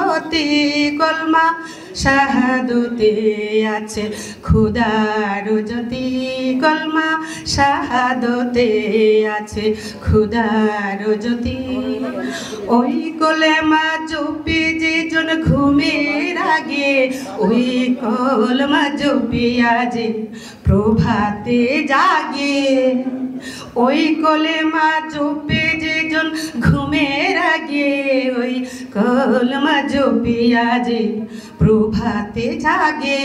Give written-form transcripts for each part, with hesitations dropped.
মতি কলমা শাহাদতে আছে খুদার জ্যোতি কলমা শাহাদতে আছে খুদার জ্যোতি ওই কলেমা জপি যেজন ঘুমের আগে ওই কলমা জপি আজ প্রভাতে জাগে ওই কলেমা জপি যেজন ঘুমের আগে ওই কলমা জপি আজ প্রভাতে জাগে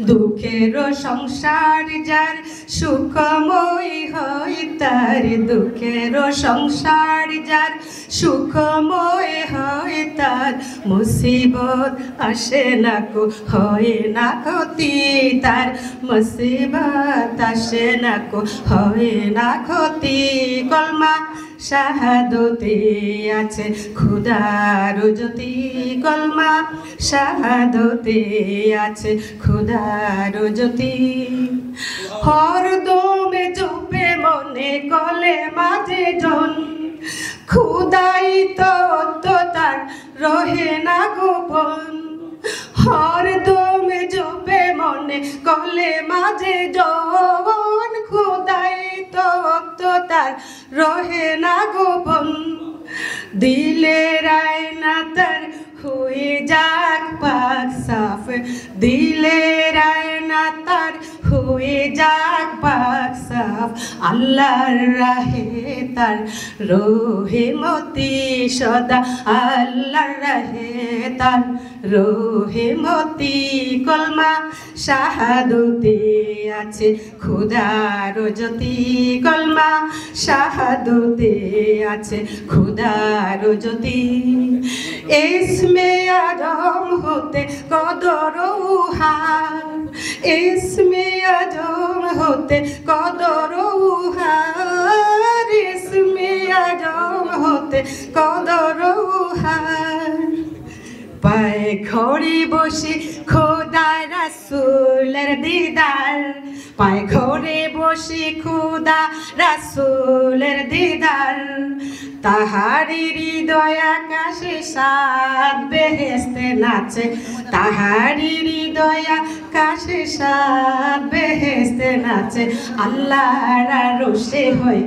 দুঃখের সংসার যার সুখময় হয় তার দুঃখের সংসার যার সুখময় হয় তার মুসিবত আসে না কো হয় না ক্ষতি তার মুসিবত আসে না কো হয় না ক্ষতি কলমা শাহাদতে আছে খুদার জ্যোতি কলমা শাহাদতে আছে খুদার জ্যোতি হরদমে জপে মনে কলেমা যেজন খুদাই তো তার রহে না গোপন হরদমে জপে মনে কলেমা যেজন খুদাই তো তার রহে না গোপন দিলের আয়না তার হয়ে যাক পাক সাফ দিলের আয়না তার হয়ে যাক পাক সাফ আল্লাহর রাহে তার রোহে মতি সদা আল্লাহর রাহে তার রোহে মতি কলমা শাহাদতে আছে খুদার জ্যোতি কলমা শাহাদতে আছে খুদার জ্যোতি ইসমে আজম হতে কদর উহার ইসমে আজম হতে কদর উহার ইসমে আজম হতে কদর উহার পায়ে ঘড়ি বসে খোদা রাসূলের দিদার পায়ে ঘড়ি বসে খোদা রাসূলের দিদার তাহারি হৃদয় আকাশে সাত বেহেশতে নাচে তাহারি হৃদয় আকাশে সাত বেহেশতে নাচে আল্লাহর রোষে হয়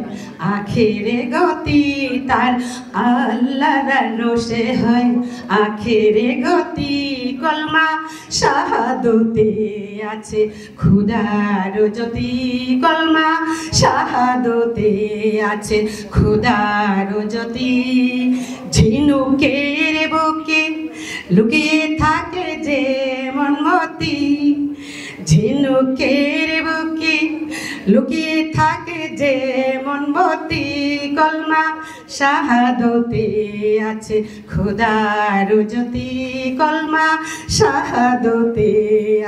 আখেরে গতি তার আল্লাহর রোষে হয় আখেরে গতি কলমা শাহাদতে আছে খুদার জ্যোতি কলমা শাহাদতে আছে খুদার জ্যোতি ঝিনুকের বুকে লুকিয়ে থাকে যে মনমতি ঝিনুকের বুকে লুকিয়ে থাকে যে মনমতি কলমা শাহাদতে আছে খুদার জ্যোতি কলমা শাহাদতে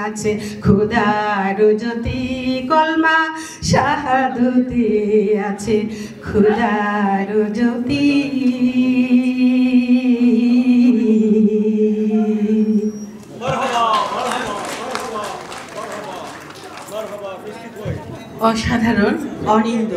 আছে খুদার জ্যোতি কলমা শাহাদতে আছে খুদার জ্যোতি অসাধারণ অনিন্দ